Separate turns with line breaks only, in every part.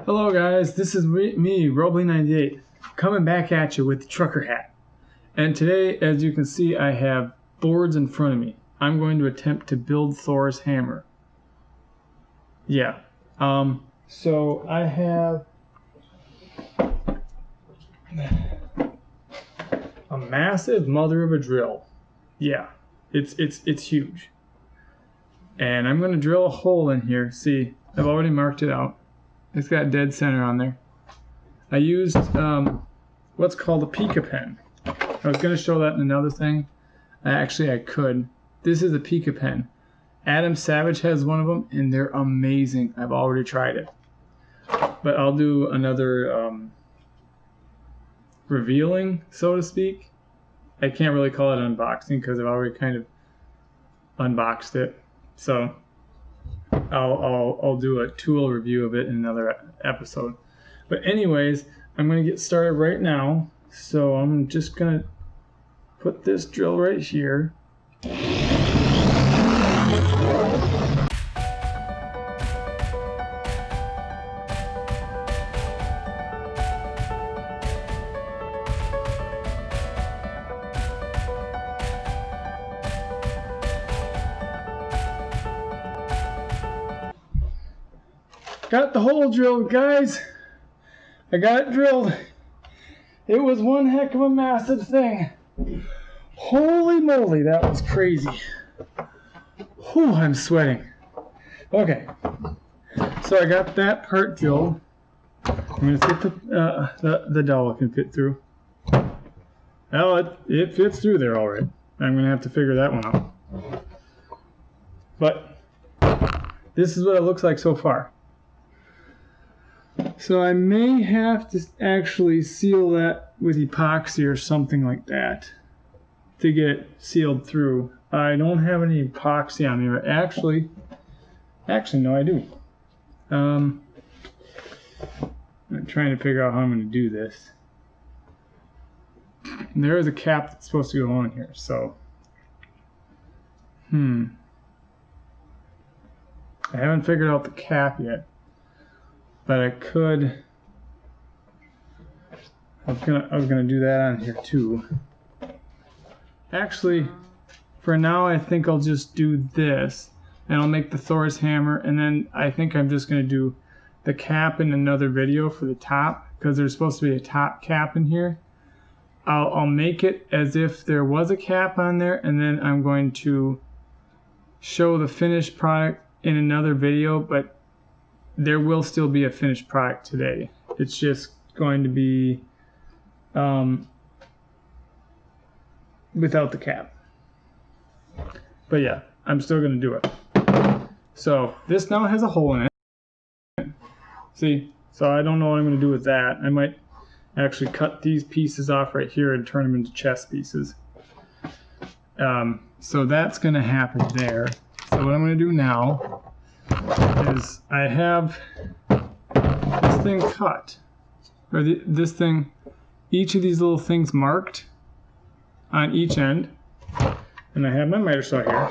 Hello guys, this is me, Roblepk, coming back at you with the trucker hat. And today, as you can see, I have boards in front of me. I'm going to attempt to build Thor's hammer. Yeah. So I have a massive mother of a drill. Yeah, it's huge. And I'm going to drill a hole in here. See, I've already marked it out. It's got dead center on there. I used what's called a pica pen. I was going to show that in another thing. Actually, I could. This is a pica pen. Adam Savage has one of them, and they're amazing. I've already tried it. But I'll do another revealing, so to speak. I can't really call it unboxing because I've already kind of unboxed it. So I'll do a tool review of it in another episode. But anyways, I'm going to get started right now. So I'm just going to put this drill right here. Got the hole drilled, guys. I got it drilled. It was one heck of a massive thing. Holy moly, that was crazy. Whew, I'm sweating. Okay, so I got that part drilled. I'm gonna see if the dowel can fit through. Well, it fits through there all right. I'm gonna have to figure that one out. But this is what it looks like so far. So I may have to actually seal that with epoxy or something like that to get it sealed through. I don't have any epoxy on me, but actually no, I do. I'm trying to figure out how I'm going to do this. And there is a cap that's supposed to go on here, so I haven't figured out the cap yet. But I could. I was gonna do that on here too. Actually, for now, I think I'll just do this, and I'll make the Thor's hammer, and then I think I'm just gonna do the cap in another video for the top, because there's supposed to be a top cap in here. I'll make it as if there was a cap on there, and then I'm going to show the finished product in another video, but there will still be a finished product today. It's just going to be without the cap. But yeah, I'm still going to do it. So this now has a hole in it. See? So I don't know what I'm going to do with that. I might actually cut these pieces off right here and turn them into chest pieces. So that's going to happen there. So what I'm going to do now is I have this thing cut, or this thing, each of these little things marked on each end, and I have my miter saw here.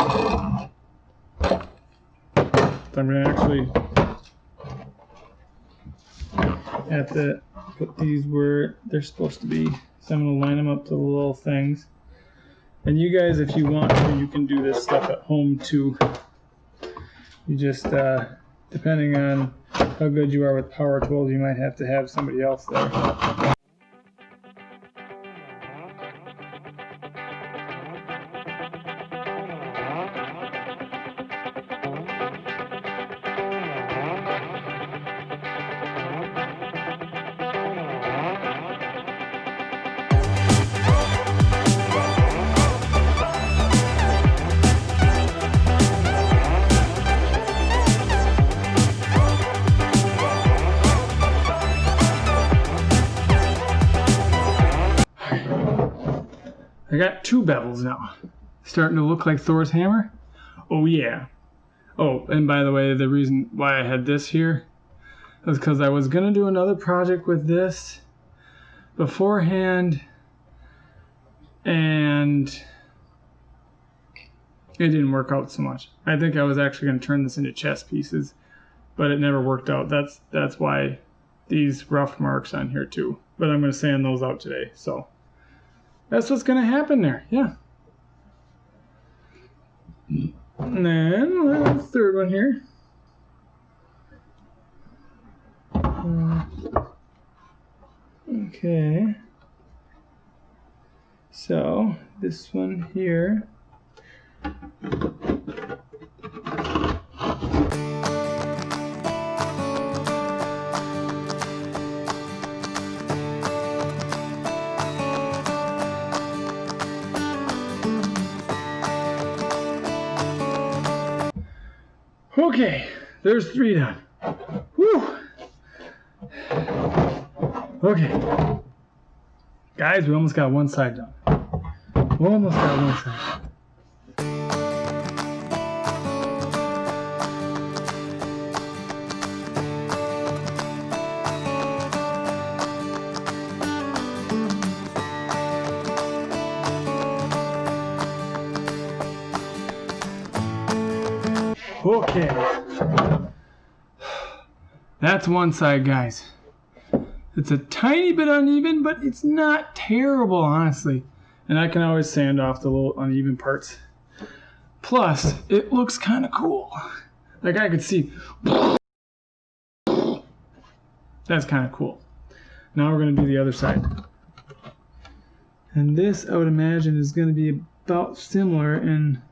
So I'm going to actually have to put these where they're supposed to be. So I'm going to line them up to the little things. And you guys, if you want to, you can do this stuff at home too. You just, depending on how good you are with power tools, you might have to have somebody else there. I got two bevels now. Starting to look like Thor's hammer. Oh yeah. Oh, and by the way, the reason why I had this here is because I was gonna do another project with this beforehand, and it didn't work out so much. I think I was actually gonna turn this into chess pieces, but it never worked out. That's why these rough marks on here too, but I'm going to sand those out today. So that's what's going to happen there. Yeah. And then the third one here. Okay. So this one here. Okay, there's 3 done. Whew. Okay. Guys, we almost got one side done. We almost got one side. Okay, that's one side, guys. It's a tiny bit uneven, but it's not terrible, honestly. And I can always sand off the little uneven parts. Plus, it looks kind of cool. Like I could see. That's kind of cool. Now we're going to do the other side. And this, I would imagine, is going to be about similar in...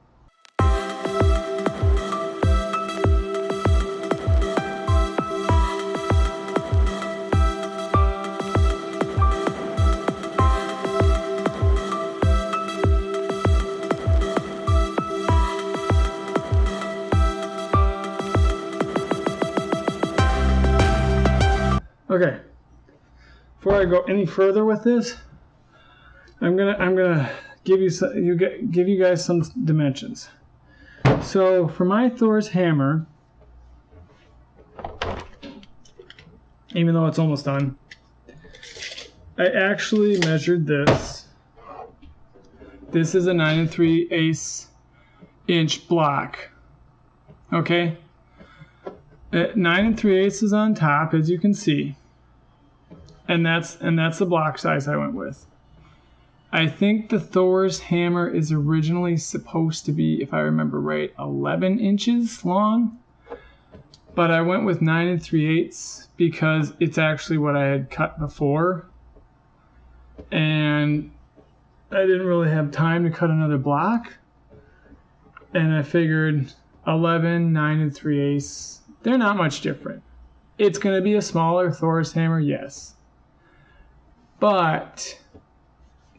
Okay, before I go any further with this, I'm gonna give you guys some dimensions. So for my Thor's hammer, even though it's almost done, I actually measured this. This is a 9 3/8 inch block. Okay, 9 3/8 is on top, as you can see. And that's the block size I went with. I think the Thor's hammer is originally supposed to be, if I remember right, 11 inches long. But I went with 9 3/8 because it's actually what I had cut before. And I didn't really have time to cut another block. And I figured 11, 9 3/8, they're not much different. It's going to be a smaller Thor's hammer, yes. But,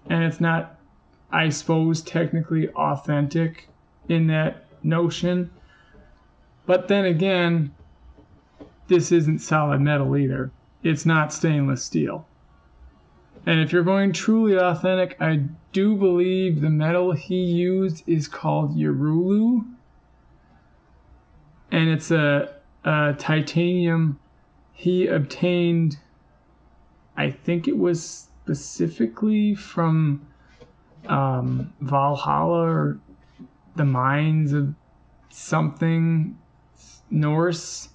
and it's not, I suppose, technically authentic in that notion. But then again, this isn't solid metal either. It's not stainless steel. And if you're going truly authentic, I do believe the metal he used is called Urulu. And it's a titanium he obtained, I think it was specifically from Valhalla or the mines of something Norse.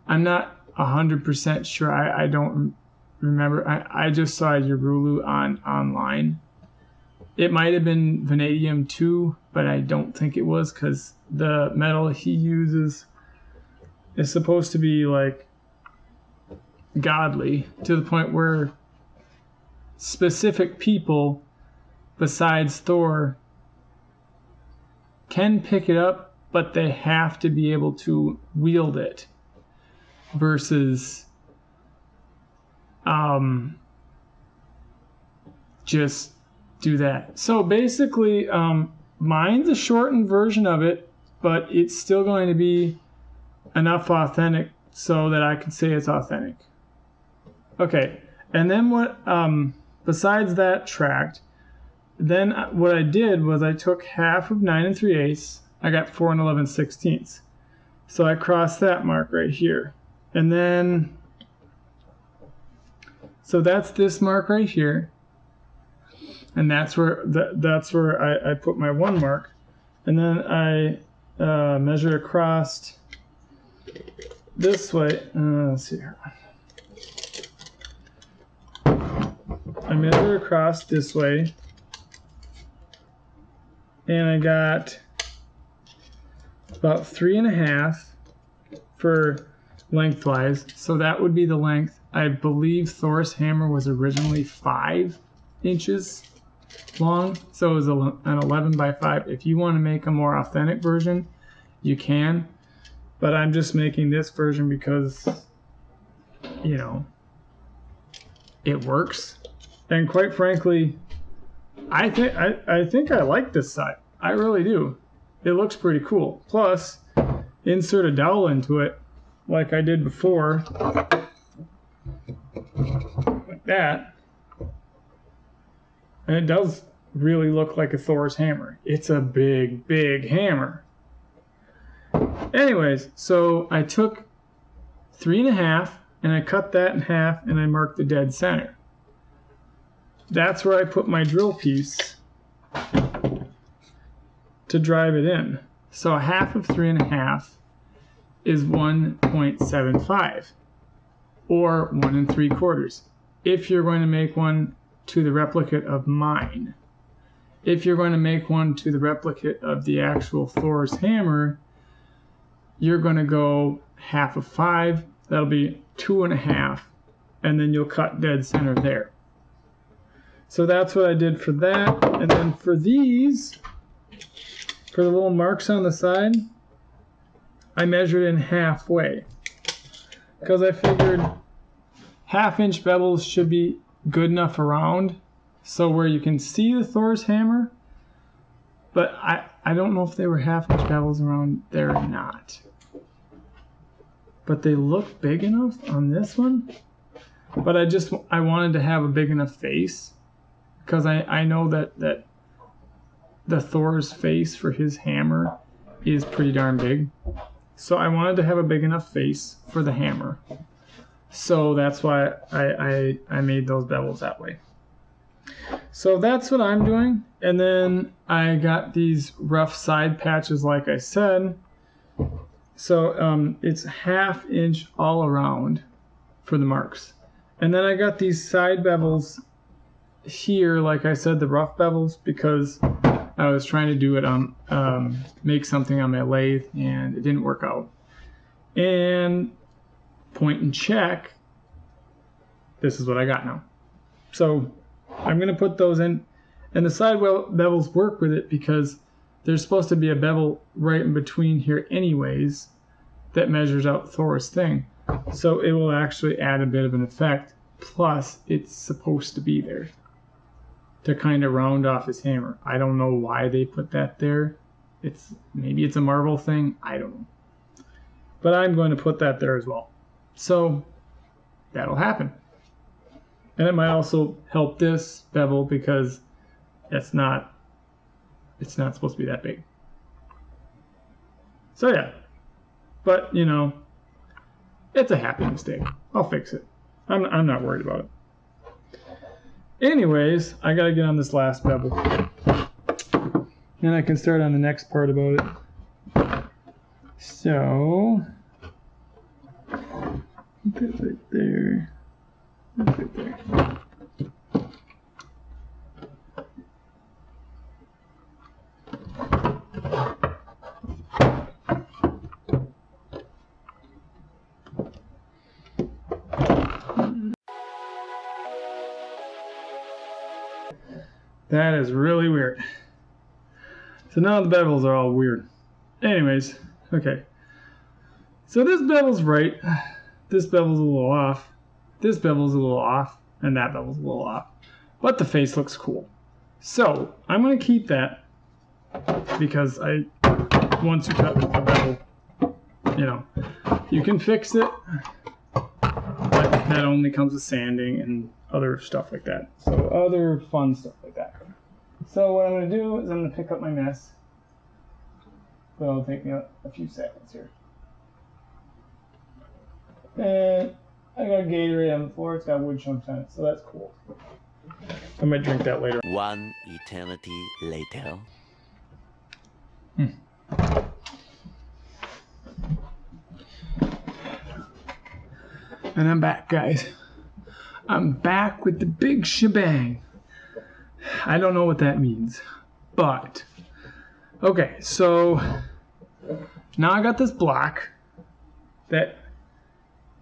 I'm not 100% sure. I don't remember. I just saw Urulu online. It might have been vanadium too, but I don't think it was, because the metal he uses is supposed to be like godly, to the point where specific people besides Thor can pick it up, but they have to be able to wield it versus just do that. So basically, mine's a shortened version of it, but it's still going to be enough authentic so that I can say it's authentic. Okay, and then what, besides that tract, then what I did was I took half of 9 3/8, I got 4 11/16. So I crossed that mark right here. And then, so that's this mark right here. And that's where I put my 1 mark. And then I measured across this way. Let's see here. I measure across this way, and I got about 3.5 for lengthwise. So that would be the length. I believe Thor's hammer was originally 5 inches long, so it was an 11 by 5. If you want to make a more authentic version, you can, but I'm just making this version because, you know, it works. And quite frankly, I think I like this side. I really do. It looks pretty cool. Plus, insert a dowel into it like I did before, like that, and it does really look like a Thor's hammer. It's a big, big hammer. Anyways, so I took 3.5 and I cut that in half and I marked the dead center. That's where I put my drill piece to drive it in. So half of 3.5 is 1.75 or 1 3/4 if you're going to make one to the replicate of mine. If you're going to make one to the replicate of the actual Thor's hammer, you're going to go half of 5. That'll be 2.5, and then you'll cut dead center there. So that's what I did for that. And then for these, for the little marks on the side, I measured in halfway because I figured 1/2 inch bevels should be good enough around, so where you can see the Thor's hammer, but I don't know if they were 1/2 inch bevels around there or not. But they look big enough on this one. But I wanted to have a big enough face, because I know that the Thor's face for his hammer is pretty darn big. So I wanted to have a big enough face for the hammer. So that's why I made those bevels that way. So that's what I'm doing. And then I got these rough side patches like I said. So it's 1/2 inch all around for the marks. And then I got these side bevels here, like I said, the rough bevels, because I was trying to do it on, make something on my lathe, and it didn't work out. And point and check, this is what I got now. So I'm going to put those in, and the side bevels work with it because there's supposed to be a bevel right in between here anyways that measures out Thor's thing. So it will actually add a bit of an effect, plus it's supposed to be there to kind of round off his hammer. I don't know why they put that there. Maybe it's a Marvel thing, I don't know. But I'm going to put that there as well. So that'll happen. And it might also help this bevel because it's not supposed to be that big. So yeah, but you know, it's a happy mistake. I'll fix it. I'm not worried about it. Anyways, I gotta get on this last bevel. Then I can start on the next part about it. So, put it right there. Right there. That is really weird. So now the bevels are all weird. Anyways, okay. So this bevel's right. This bevel's a little off. This bevel's a little off. And that bevel's a little off. But the face looks cool. So I'm going to keep that because once you cut the bevel, you know, you can fix it. But that only comes with sanding and other stuff like that. So other fun stuff like that. So what I'm going to do is I'm going to pick up my mess. But it'll take me a few seconds here. And I got a Gatorade on the floor. It's got wood chunks on it, so that's cool. I might drink that later.
One eternity later.
And I'm back, guys. I'm back with the big shebang. I don't know what that means, but okay, so now I got this block that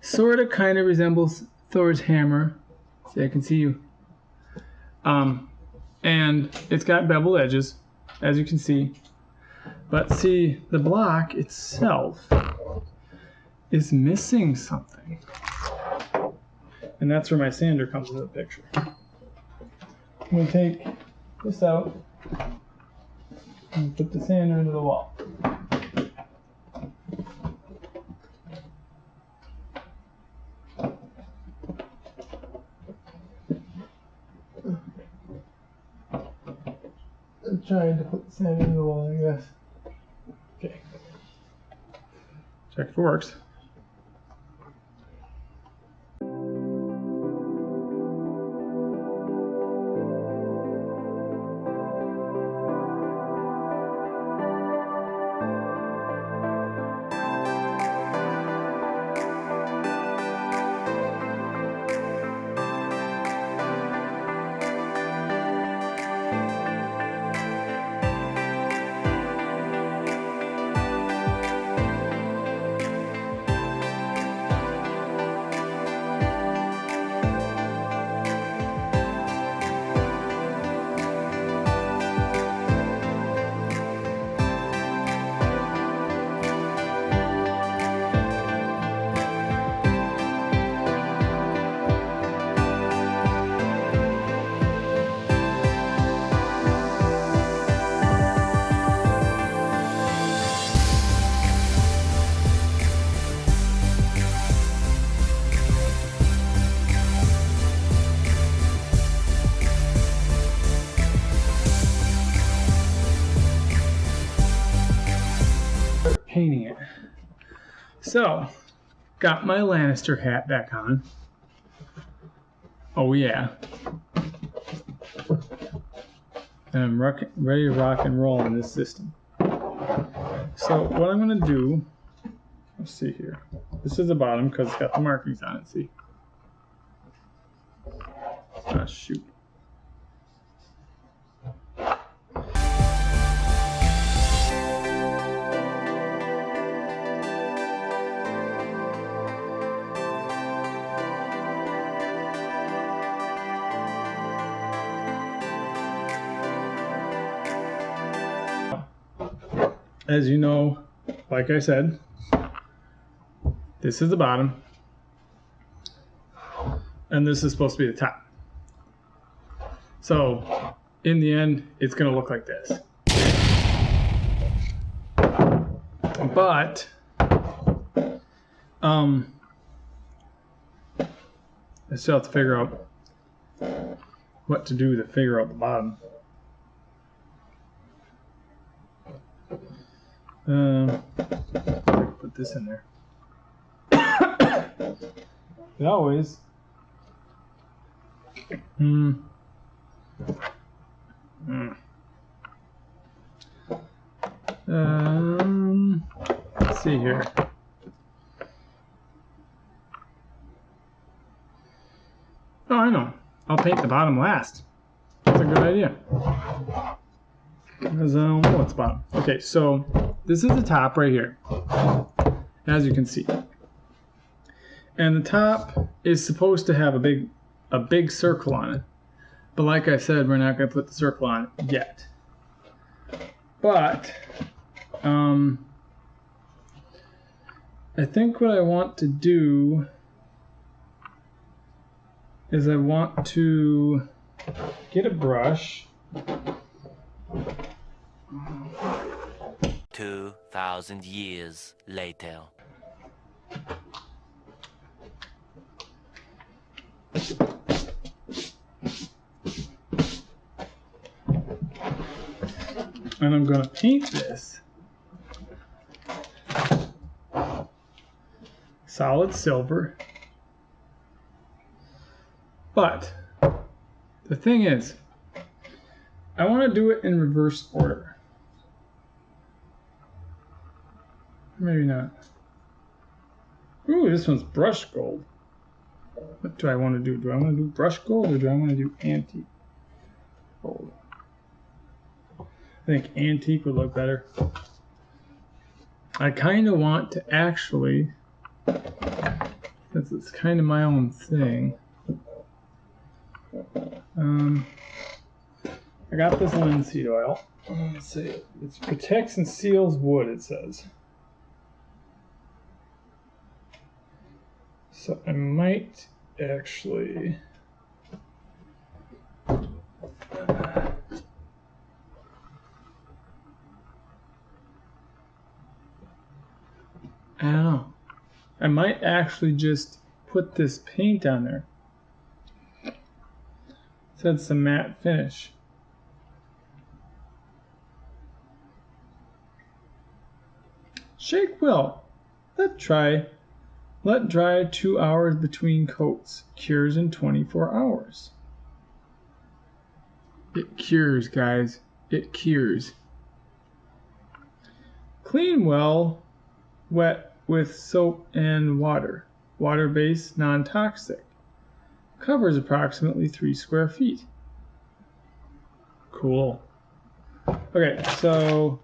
sort of kind of resembles Thor's hammer. See, I can see you. And it's got beveled edges, as you can see. But see, the block itself is missing something. And that's where my sander comes into the picture. I'm going to take this out and put the sander into the wall. I'm trying to put the sander into the wall, I guess. Okay. Check if it works. Painting it. So, got my Lannister hat back on. Oh yeah. And I'm ready to rock and roll in this system. So what I'm going to do, let's see here. This is the bottom because it's got the markings on it, see? Ah, shoot. As you know, like I said, this is the bottom, and this is supposed to be the top. So, in the end, it's going to look like this. But, I still have to figure out what to do to figure out the bottom. Put this in there. It always. Let's see here. Oh, I know. I'll paint the bottom last. That's a good idea. Because I don't know what's bottom. Okay, so this is the top right here, as you can see. And the top is supposed to have a big circle on it. But like I said, we're not going to put the circle on it yet. But I think what I want to do is I want to get a brush.
2,000 years later.
And I'm going to paint this solid silver. But the thing is, I want to do it in reverse order. Maybe not. Ooh, this one's brushed gold. What do I want to do? Do I want to do brush gold or do I want to do antique gold? I think antique would look better. I kind of want to actually, since it's kind of my own thing, I got this linseed oil. Let's see, it protects and seals wood, it says. So I might actually I don't know. I might actually just put this paint on there. It said some matte finish. Shake well. Let dry 2 hours between coats. Cures in 24 hours. It cures, guys. It cures. Clean well, wet with soap and water. Water-based, non-toxic. Covers approximately 3 square feet. Cool. Okay, so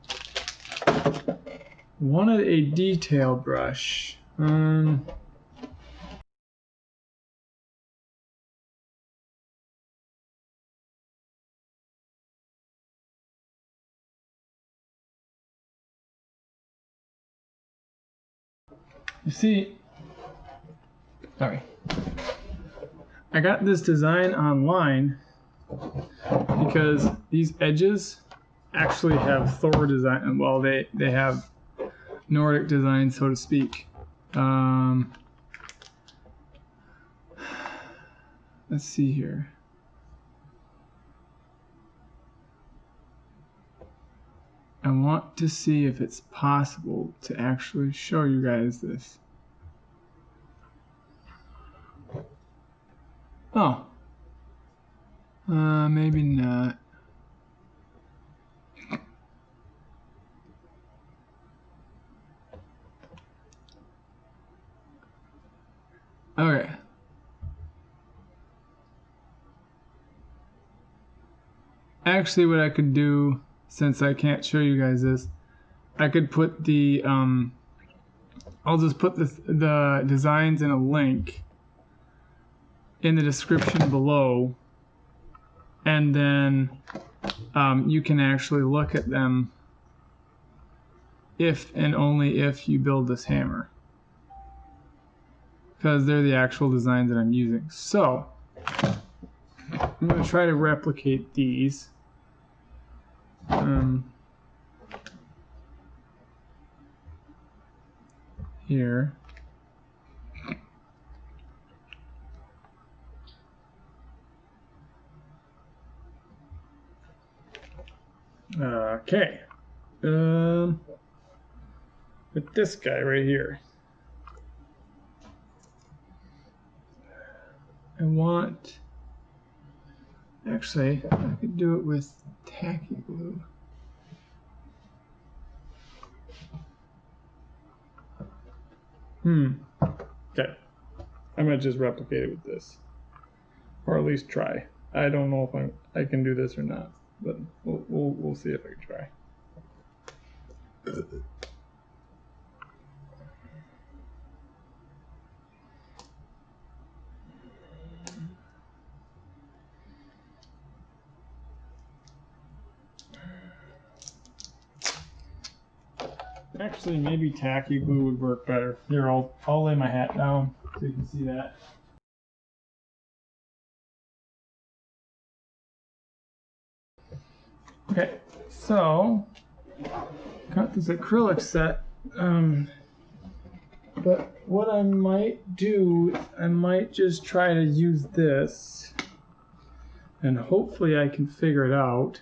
wanted a detail brush. You see, sorry, I got this design online because these edges actually have Thor design. Well, they have Nordic design, so to speak. Let's see here. I want to see if it's possible to actually show you guys this. Oh. Maybe not. Okay. Actually, what I could do, since I can't show you guys this, I could put the, I'll just put the designs in a link in the description below, and then you can actually look at them if and only if you build this hammer, because they're the actual designs that I'm using. So I'm going to try to replicate these. Here. Okay. With this guy right here. I want, actually, I could do it with tacky glue. Okay. I'm gonna just replicate it with this, or at least try. I don't know if I can do this or not, but we'll see if I can try. Actually, maybe tacky glue would work better. Here, I'll lay my hat down so you can see that. Okay, so got this acrylic set. But what I might do, I might just try to use this, and hopefully I can figure it out.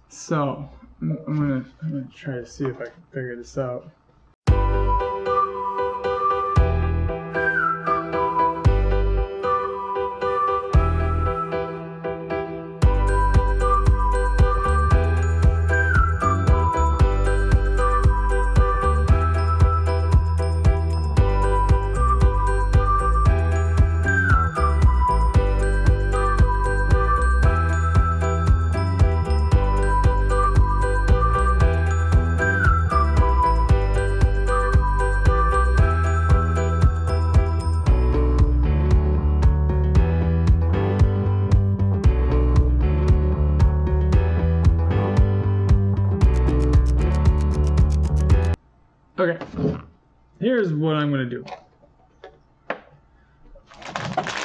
So I'm gonna try to see if I can figure this out. Okay, here's what I'm gonna do.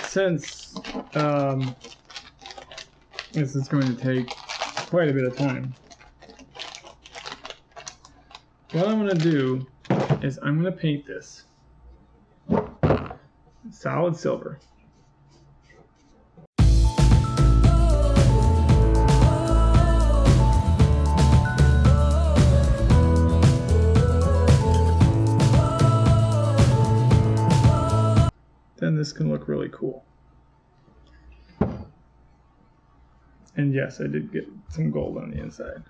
Since this is going to take quite a bit of time, what I'm gonna do is I'm gonna paint this solid silver. Then this can look really cool. And yes, I did get some gold on the inside.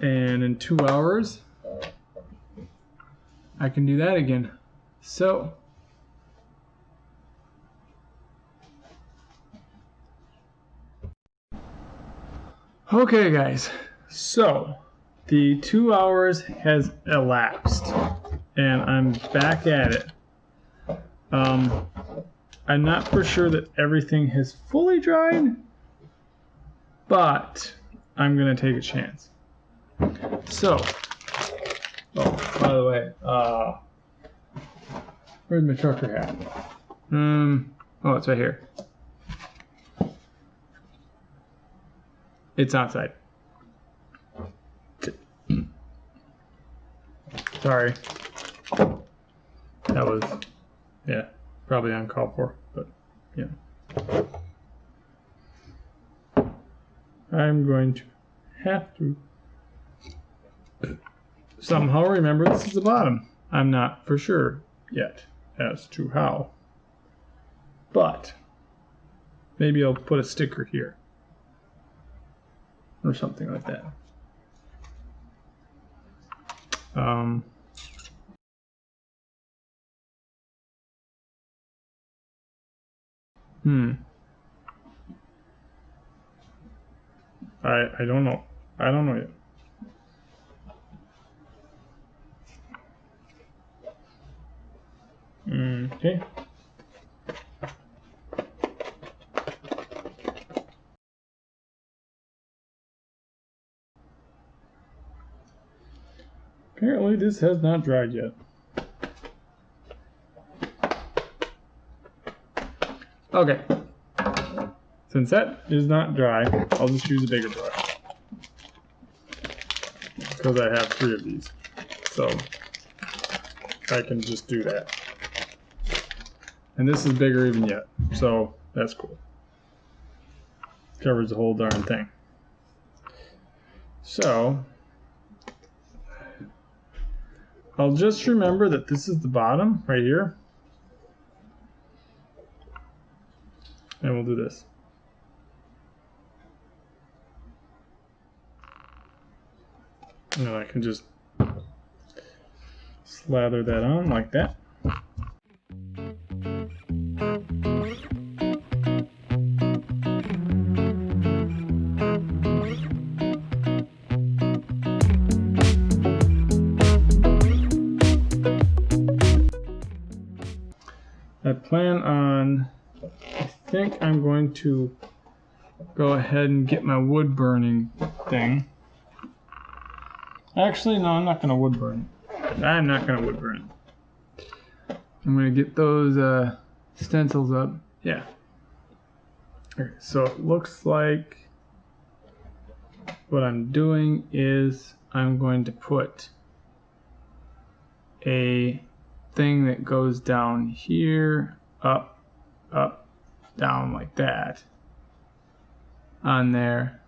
And in 2 hours, I can do that again. So, okay guys, so the 2 hours has elapsed and I'm back at it. I'm not for sure that everything has fully dried, but I'm gonna take a chance. So, oh, by the way, where's my trucker hat? Oh, it's right here. It's outside. Sorry. That was, yeah, probably uncalled for, but yeah. I'm going to have to somehow remember this is the bottom. I'm not for sure yet as to how, but maybe I'll put a sticker here or something like that. I don't know. I don't know yet. Okay. Apparently this has not dried yet. Okay. Since that is not dry, I'll just use a bigger brush. Because I have 3 of these. So I can just do that. And this is bigger even yet. So that's cool. Covers the whole darn thing. So I'll just remember that this is the bottom right here. And we'll do this. And I can just slather that on like that. I plan on, I think I'm going to go ahead and get my wood burning thing. Actually, no, I'm not going to wood burn it. I'm not going to wood burn it. I'm going to get those stencils up. Yeah. Okay, so it looks like what I'm doing is I'm going to put a thing that goes down here, up, up, down like that on there.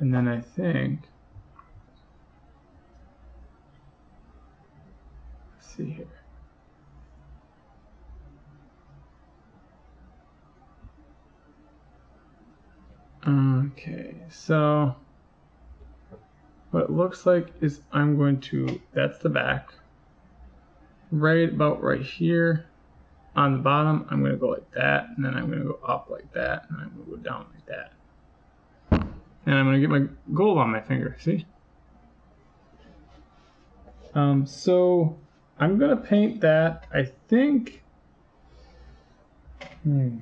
And then I think see here. Okay, so what it looks like is I'm going to, that's the back, right about right here on the bottom, I'm going to go like that, and then I'm going to go up like that, and I'm going to go down like that. And I'm going to get my gold on my finger, see? So I'm going to paint that, I think, no,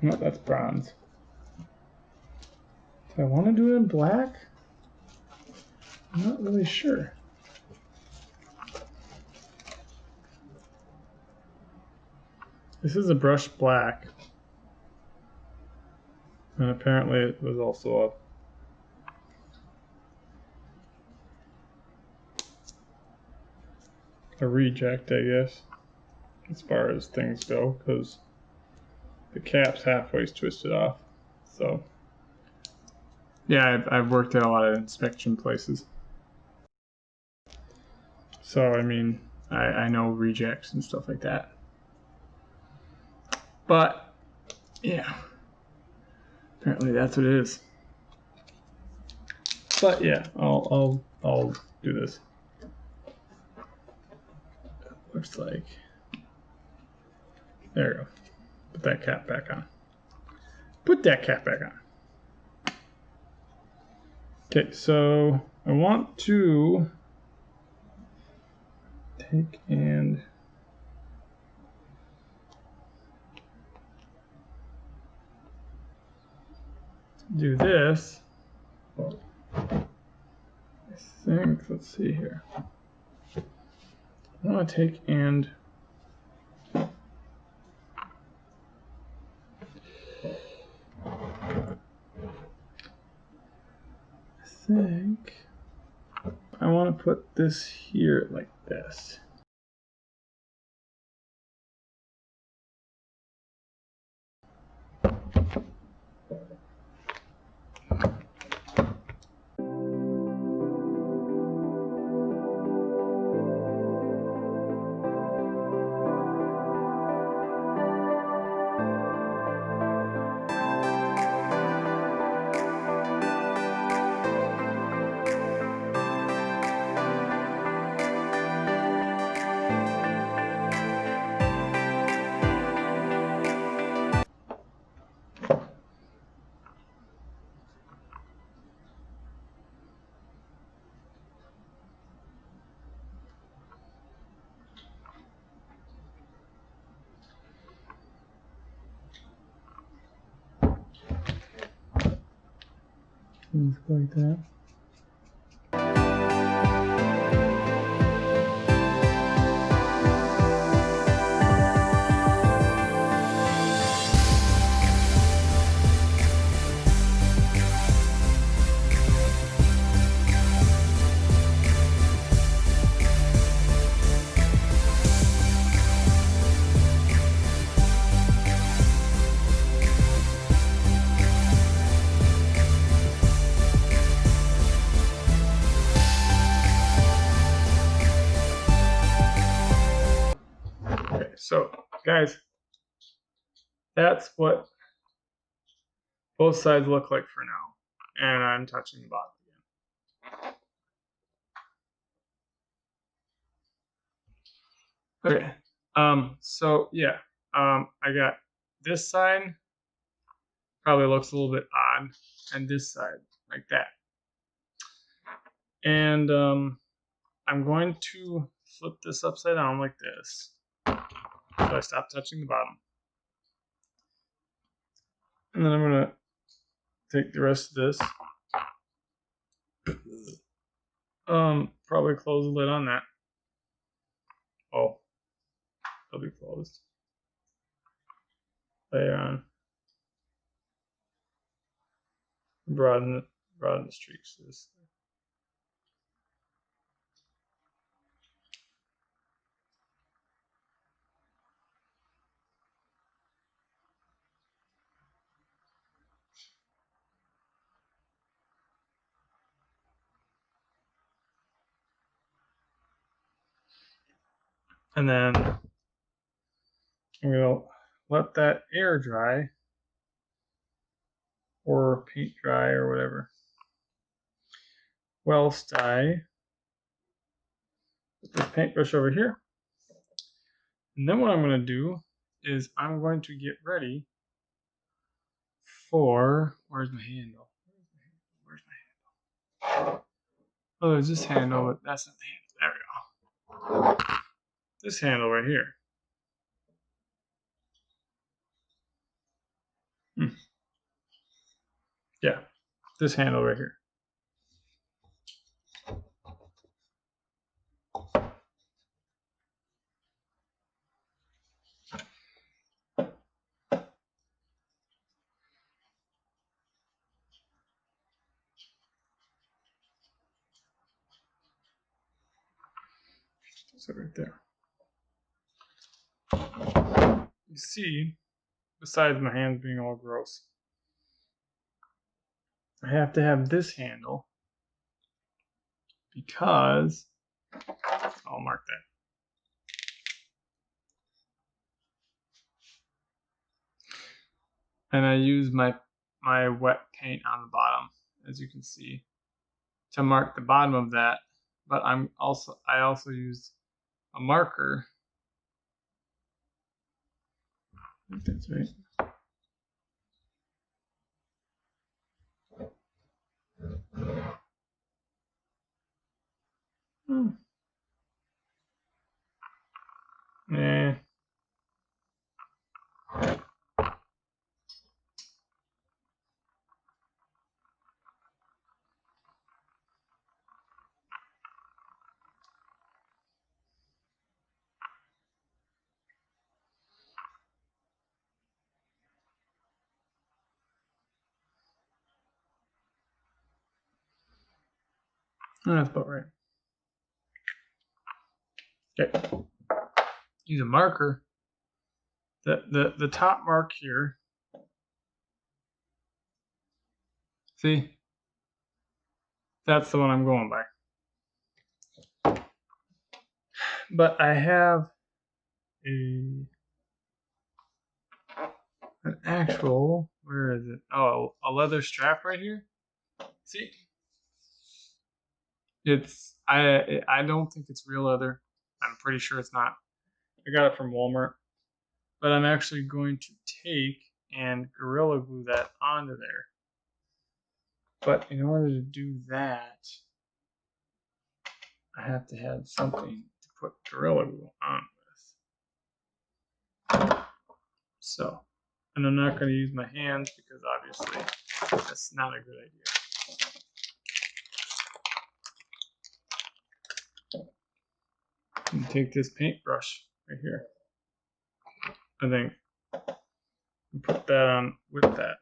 that's bronze. Do I want to do it in black? I'm not really sure. This is a brushed black. And apparently it was also a reject, I guess, as far as things go, because the cap's halfway twisted off. So, yeah, I've worked at a lot of inspection places. So, I mean, I know rejects and stuff like that. But, yeah, apparently that's what it is. But yeah, I'll do this. Looks like, there we go. Put that cap back on. Put that cap back on. Okay, so I want to take and do this. I think, let's see here. I want to take and I think I want to put this here like this. Things like that. So, guys, that's what both sides look like for now. And I'm touching the bottom again. Okay. So yeah, I got this side probably looks a little bit odd, and this side like that. And I'm going to flip this upside down like this. So I stop touching the bottom. And then I'm going to take the rest of this. Probably close the lid on that. Oh, it'll be closed. Layer on. Broaden the streaks. This. And then we'll let that air dry or paint dry or whatever. Whilst I put this paintbrush over here. And then what I'm going to do is I'm going to get ready for, where's my handle? Where's my handle? Oh, there's this handle, but that's not the handle. There we go. This handle right here. Yeah, this handle right here. So right there. You see, besides my hands being all gross, I have to have this handle because I'll mark that. And I use my wet paint on the bottom, as you can see, to mark the bottom of that. But I also use a marker. I think that's right. Nah. That's about right. Okay. Use a marker. The top mark here. See? That's the one I'm going by. But I have an actual, where is it? Oh, a leather strap right here. See? It's I don't think it's real leather. I'm pretty sure it's not. I got it from Walmart. But I'm actually going to take and Gorilla Glue that onto there. But in order to do that, I have to have something to put Gorilla Glue on with. So, and I'm not going to use my hands because obviously that's not a good idea. And take this paintbrush right here. I think and put that on with that.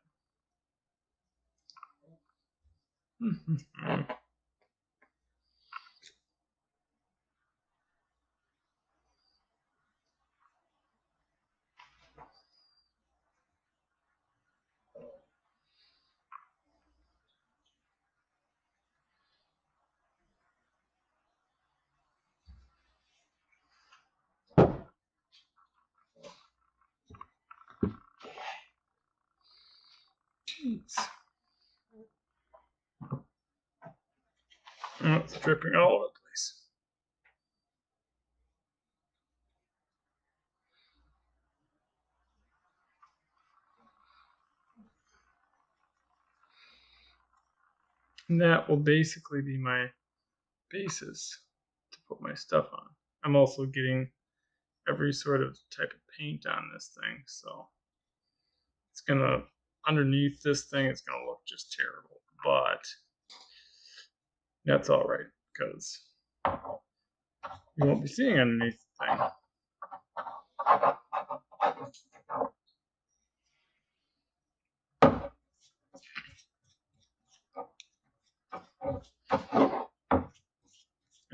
Jeez. Oh, it's dripping all over the place. And that will basically be my basis to put my stuff on. I'm also getting every sort of type of paint on this thing, so it's gonna, underneath this thing, it's gonna look just terrible, but that's all right because you won't be seeing underneath the thing.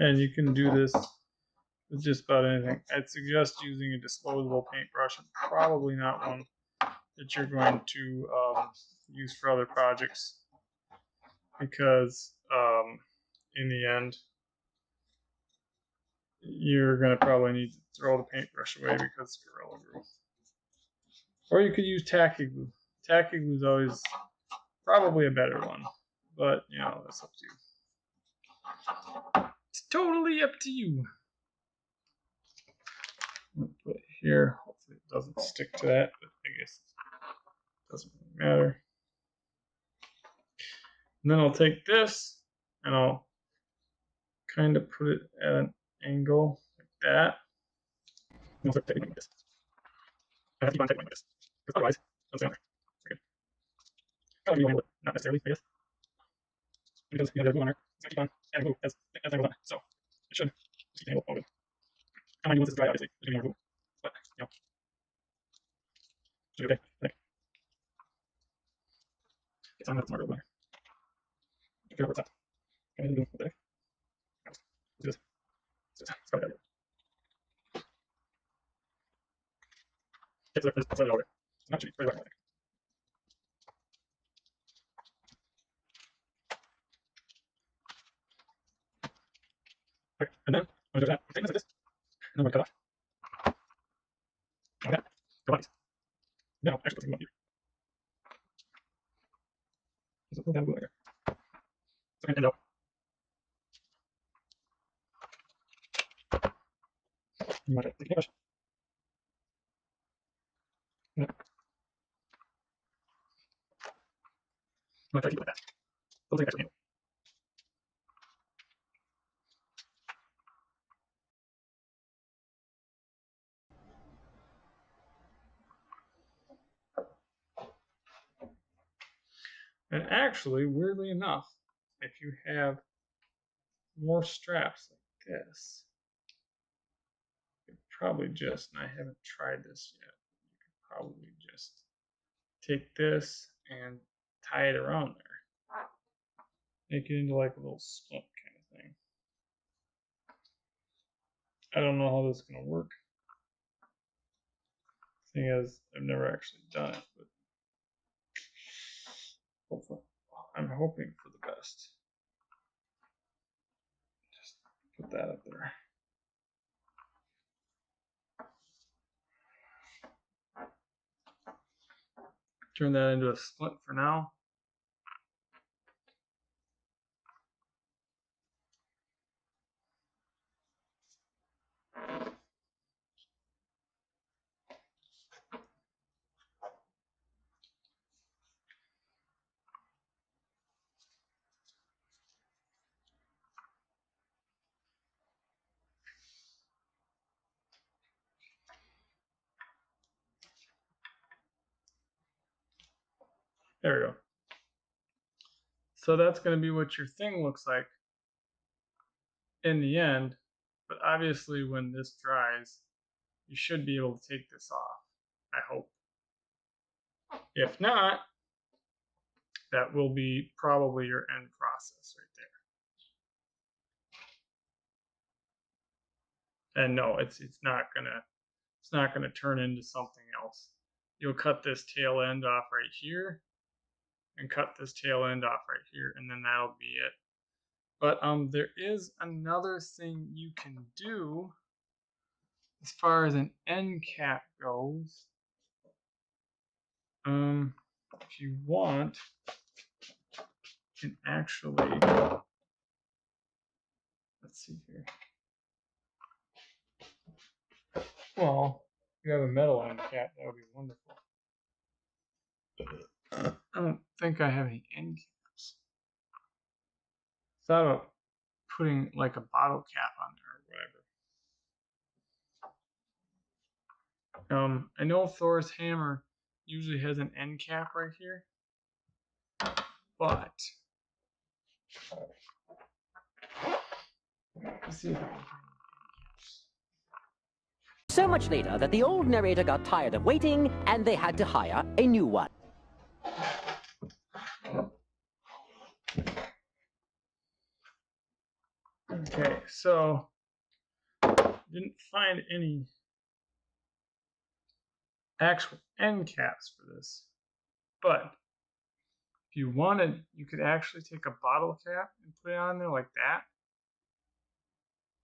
And you can do this with just about anything. I'd suggest using a disposable paintbrush and probably not one that you're going to use for other projects because in the end you're going to probably need to throw the paintbrush away because it's Gorilla Glue. Or you could use Tacky Glue. Tacky Glue is always probably a better one. But, you know, that's up to you. It's totally up to you. I'll put it here. Hopefully it doesn't stick to that, but I guess it doesn't really matter. And then I'll take this and I'll kind of put it at an angle like that. And I'll start taking like this. I have to keep on taking like this, because otherwise, it'll stay on there. Okay. Probably will handle it, not necessarily, I guess. Because you have the glue on there, it's going to keep on adding glue as time goes on. So it should just keep the angle all good. I might once it's dry, obviously, there's going to be more glue. But, you know, should be okay, I think. Okay, so I'm going to put some more glue on there. Figure out where it's at. Okay, glue up there. Let's do this. Let's probably that. Okay, so there's over there. So that should be pretty well, I think. Okay, and then I'm going to do that. Take this like this. And then we're going to cut off. Okay, go on these. Now, actually, let's go on here. Just put that glue there. So I'm going to end out. You want to take a paintbrush. Yeah. I'm going to try to keep it like that. Don't take extra angle. And actually, weirdly enough, if you have more straps like this, you could probably just, and I haven't tried this yet, you could probably just take this and tie it around there. Make it into like a little splint kind of thing. I don't know how this is going to work. Thing is, I've never actually done it, but hopefully, I'm hoping for the best. Just put that up there. Turn that into a splint for now. There we go. So that's going to be what your thing looks like in the end. But obviously, when this dries, you should be able to take this off. I hope. If not, that will be probably your end process right there. And no, it's not gonna turn into something else. You'll cut this tail end off right here, and cut this tail end off right here, and then that'll be it. But there is another thing you can do as far as an end cap goes. If you want, you can actually, let's see here. Well, if you have a metal end cap, that would be wonderful. I don't think I have any end caps. Thought about putting like a bottle cap on there or whatever. I know Thor's hammer usually has an end cap right here, but let's see if I can find
So much later that the old narrator got tired of waiting and they had to hire a new one.
Okay, so didn't find any actual end caps for this, but if you wanted, you could actually take a bottle cap and put it on there like that,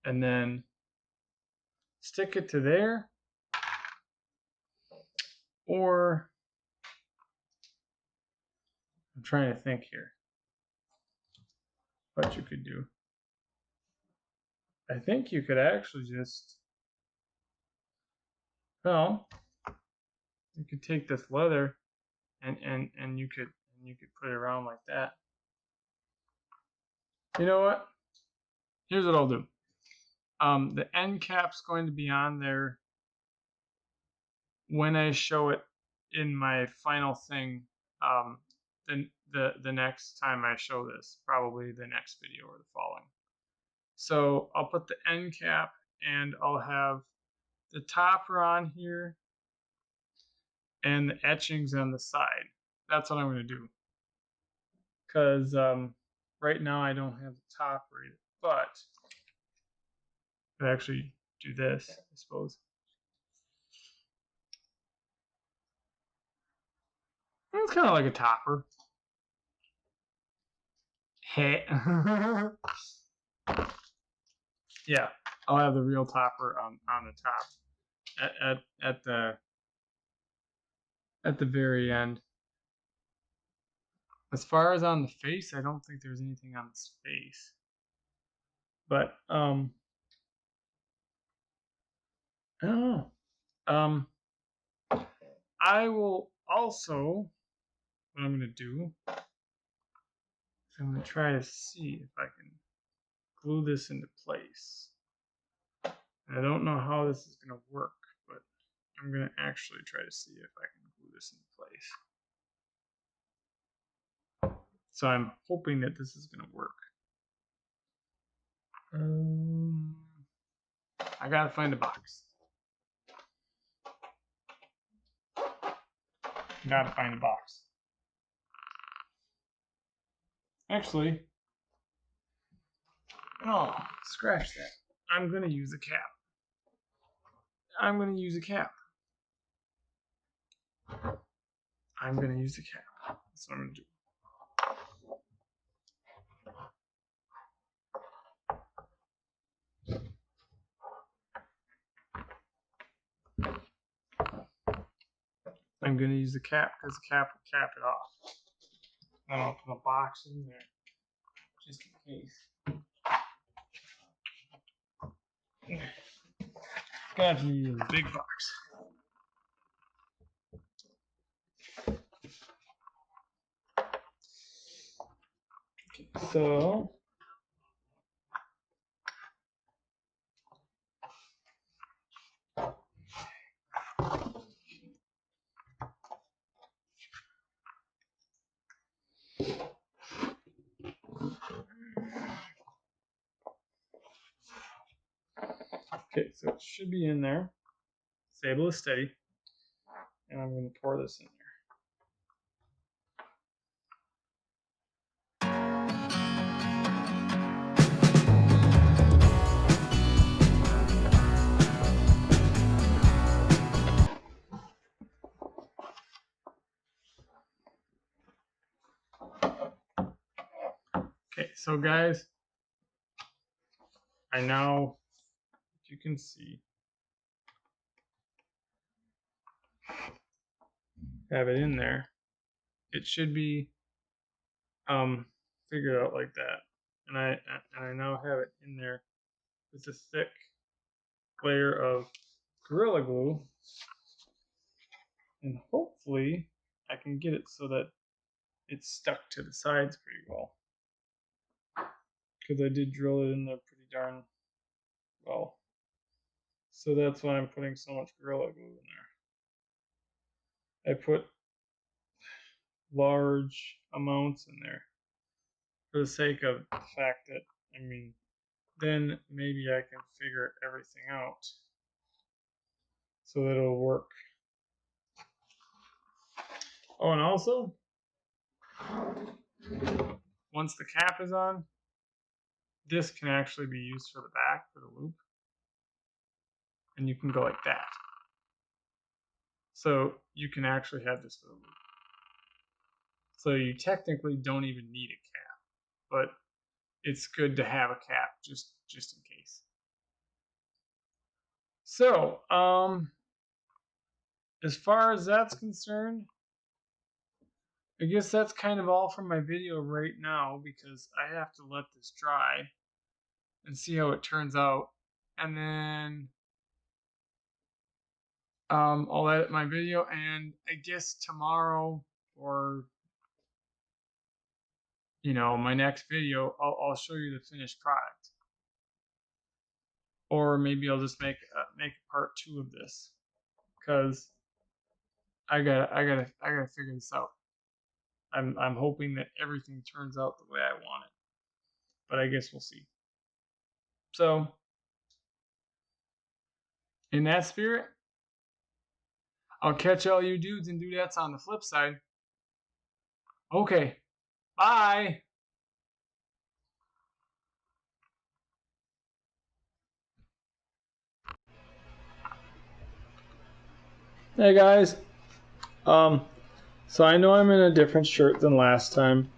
and then stick it to there, or I'm trying to think here what you could do. I think you could actually just, well, you could take this leather and you could put it around like that. You know what? Here's what I'll do. The end cap's going to be on there when I show it in my final thing. The next time I show this, probably the next video or the following. So I'll put the end cap and I'll have the topper on here and the etchings on the side. That's what I'm going to do. Because right now I don't have the topper either. But I actually do this, I suppose. It's kind of like a topper. Hey. Yeah, I'll have the real topper on the top at the very end. As far as on the face, I don't think there's anything on this face. But I don't know. I will also, what I'm gonna do is I'm gonna try to see if I can glue this into place. And I don't know how this is gonna work, but I'm gonna actually try to see if I can glue this into place. So I'm hoping that this is gonna work. I gotta find a box. Gotta find a box. Actually, oh, scratch that. I'm gonna use a cap. I'm gonna use a cap. I'm gonna use a cap. That's what I'm gonna do. I'm gonna use the cap because the cap will cap it off. Then I'll put a box in there just in case. It's gonna have to be a big box. Okay, so okay, so it should be in there. Stable is steady. And I'm going to pour this in there. Okay, so guys, I now, if you can see, have it in there. It should be figured out like that. And I now have it in there with a thick layer of Gorilla Glue. And hopefully I can get it so that it's stuck to the sides pretty well. Because I did drill it in there pretty darn well. So that's why I'm putting so much Gorilla Glue in there. I put large amounts in there for the sake of the fact that, I mean, then maybe I can figure everything out so that it'll work. Oh, and also, once the cap is on, this can actually be used for the back, for the loop. And you can go like that. So you can actually have this for the loop. So you technically don't even need a cap, but it's good to have a cap just in case. So, as far as that's concerned, I guess that's kind of all from my video right now because I have to let this dry and see how it turns out. And then I'll edit my video, and I guess tomorrow or my next video, I'll show you the finished product. Or maybe I'll just make a part 2 of this because I gotta figure this out. I'm hoping that everything turns out the way I want it, but I guess we'll see. So, in that spirit, I'll catch all you dudes and dudettes on the flip side. Okay, bye. Hey guys, so I know I'm in a different shirt than last time,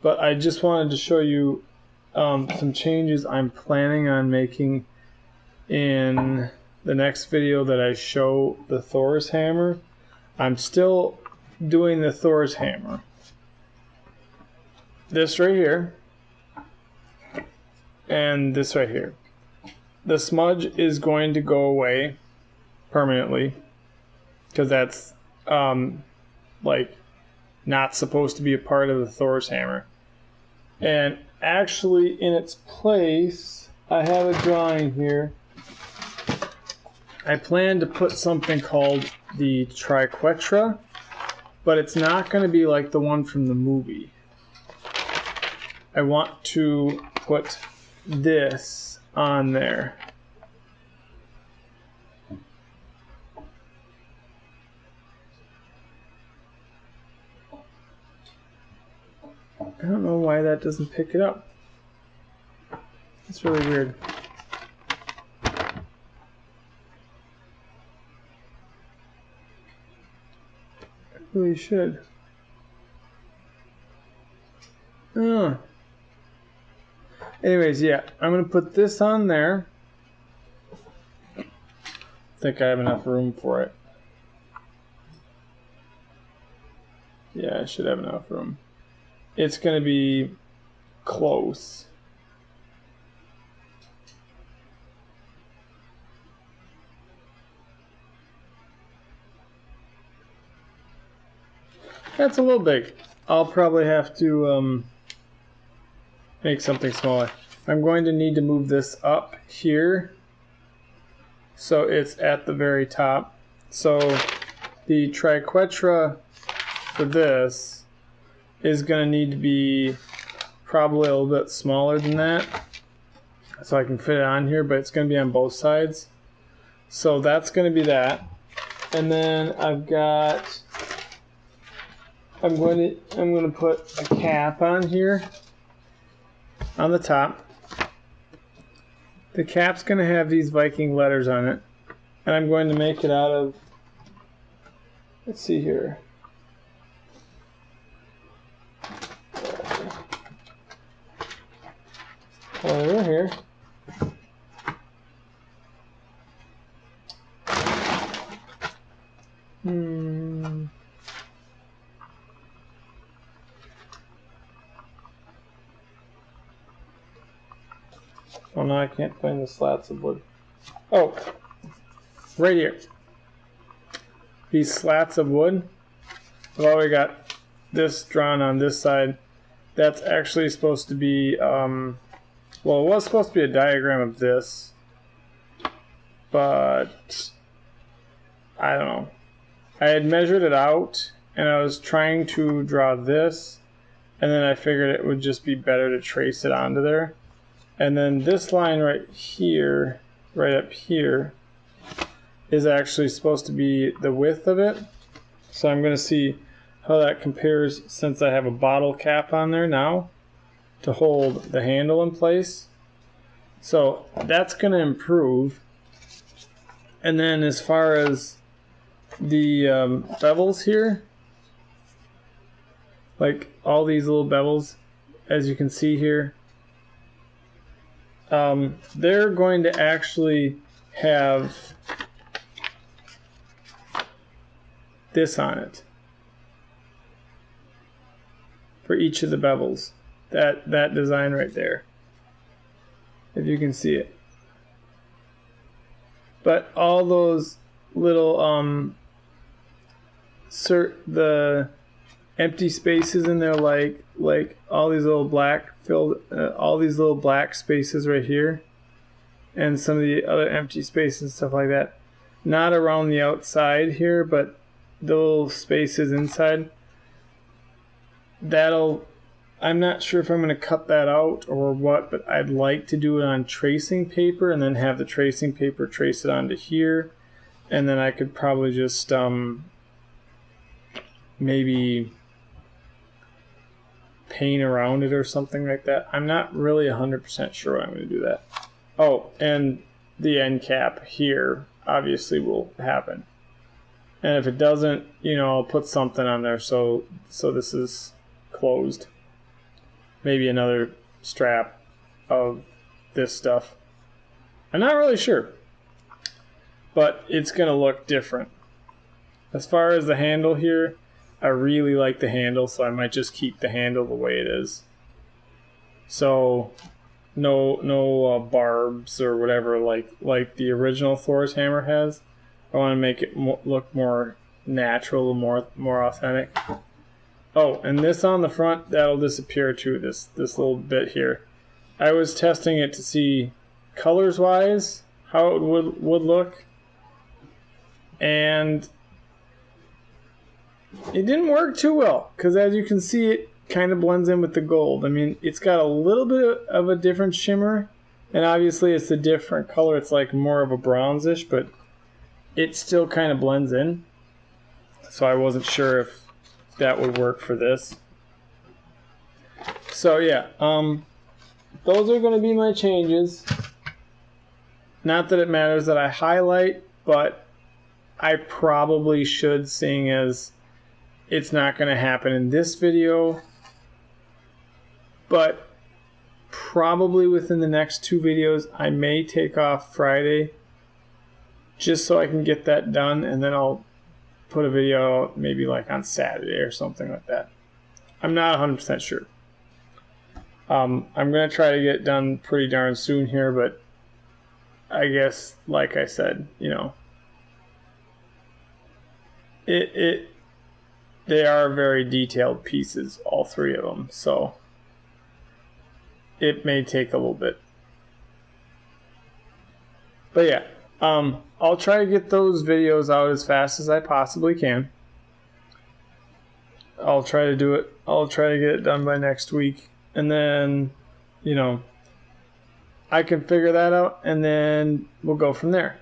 but I just wanted to show you some changes I'm planning on making in the next video that I show the Thor's Hammer. I'm still doing the Thor's Hammer. This right here, and this right here. The smudge is going to go away permanently, because that's like not supposed to be a part of the Thor's Hammer. And actually in its place, I have a drawing here. I plan to put something called the triquetra, but it's not going to be like the one from the movie. I want to put this on there. I don't know why that doesn't pick it up. It's really weird. It really should. Anyways, yeah, I'm going to put this on there. I think I have enough room for it. Yeah, I should have enough room. It's going to be close. That's a little big. I'll probably have to make something smaller. I'm going to need to move this up here so it's at the very top. So the triquetra for this is going to need to be probably a little bit smaller than that so I can fit it on here, but it's going to be on both sides. So that's going to be that. And then I'm going to put a cap on here on the top. The cap's going to have these Viking letters on it, and I'm going to make it out of, let's see here. Over here. Oh no, I can't find the slats of wood. Oh, right here. These slats of wood. I've already got this drawn on this side. That's actually supposed to be, well, it was supposed to be a diagram of this, but I don't know. I had measured it out, and I was trying to draw this, and then I figured it would just be better to trace it onto there. And then this line right here, right up here, is actually supposed to be the width of it. So I'm going to see how that compares since I have a bottle cap on there now to hold the handle in place. So that's going to improve. And then as far as the bevels here, like all these little bevels, as you can see here, they're going to actually have this on it for each of the bevels. That design right there, if you can see it. But all those little the empty spaces in there, like all these little black all these little black spaces right here, and some of the other empty spaces and stuff like that. Not around the outside here, but the little spaces inside. I'm not sure if I'm going to cut that out or what, but I'd like to do it on tracing paper and then have the tracing paper trace it onto here. And then I could probably just maybe paint around it or something like that. I'm not really 100% sure I'm going to do that. Oh, and the end cap here obviously will happen. And if it doesn't, you know, I'll put something on there so this is closed. Maybe another strap of this stuff. I'm not really sure, but it's gonna look different. As far as the handle here, I really like the handle, so I might just keep the handle the way it is. So no barbs or whatever like the original Thor's hammer has. I want to make it look more natural, more authentic. Oh, and this on the front, that'll disappear too, this little bit here. I was testing it to see colors wise how it would look, and it didn't work too well, because as you can see, it kind of blends in with the gold. I mean, it's got a little bit of a different shimmer, and obviously it's a different color. It's like more of a bronzish, but it still kind of blends in. So I wasn't sure if that would work for this. So yeah, those are going to be my changes. Not that it matters that I highlight, but I probably should, seeing as it's not going to happen in this video, but probably within the next 2 videos I may take off Friday just so I can get that done, and then I'll put a video out maybe like on Saturday or something like that. I'm not 100% sure. I'm going to try to get it done pretty darn soon here, but I guess, like I said, you know, they are very detailed pieces, all 3 of them, so it may take a little bit. But yeah, I'll try to get those videos out as fast as I possibly can. I'll try to do it. I'll try to get it done by next week. And then, you know, I can figure that out, and then we'll go from there.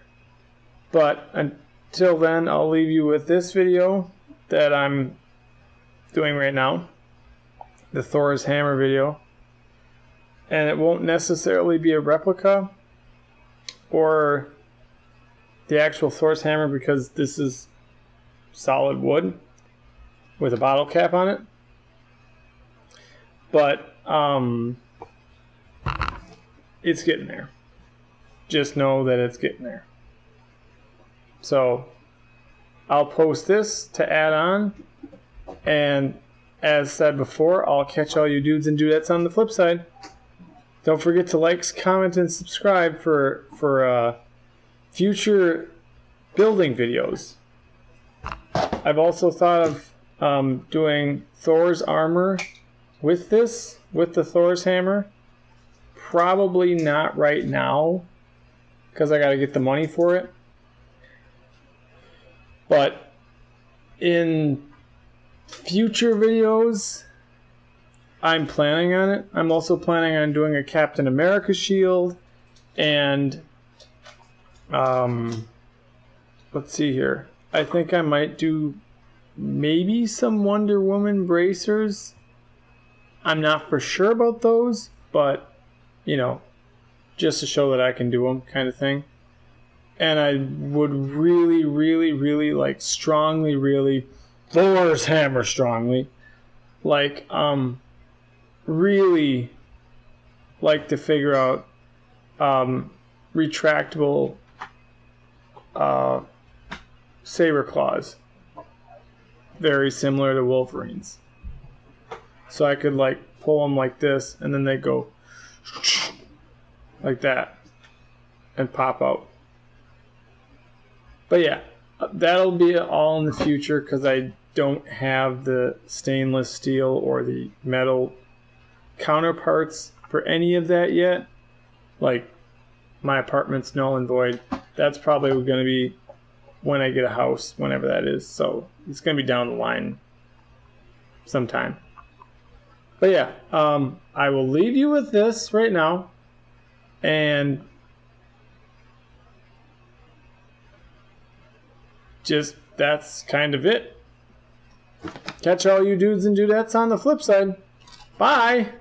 But until then, I'll leave you with this video that I'm doing right now, the Thor's Hammer video. And it won't necessarily be a replica or the actual Thor's Hammer, because this is solid wood with a bottle cap on it. But it's getting there. Just know that it's getting there. So I'll post this to add on, and as said before, I'll catch all you dudes and dudettes on the flip side. Don't forget to like, comment, and subscribe for future building videos. I've also thought of doing Thor's armor with this, with the Thor's hammer. Probably not right now, because I got to get the money for it. But in future videos, I'm planning on it. I'm also planning on doing a Captain America shield, and let's see here. I think I might do maybe some Wonder Woman bracers. I'm not for sure about those, but you know, just to show that I can do them, kind of thing. And I would really, really, really like strongly, really Thor's hammer strongly, like really like to figure out retractable saber claws. Very similar to Wolverine's. So I could like pull them like this, and then they go like that and pop out. But yeah, that'll be all in the future because I don't have the stainless steel or the metal counterparts for any of that yet. Like my apartment's null and void. That's probably going to be when I get a house, whenever that is. So it's going to be down the line sometime. But yeah, I will leave you with this right now. And just that's kind of it. Catch all you dudes and dudettes on the flip side. Bye!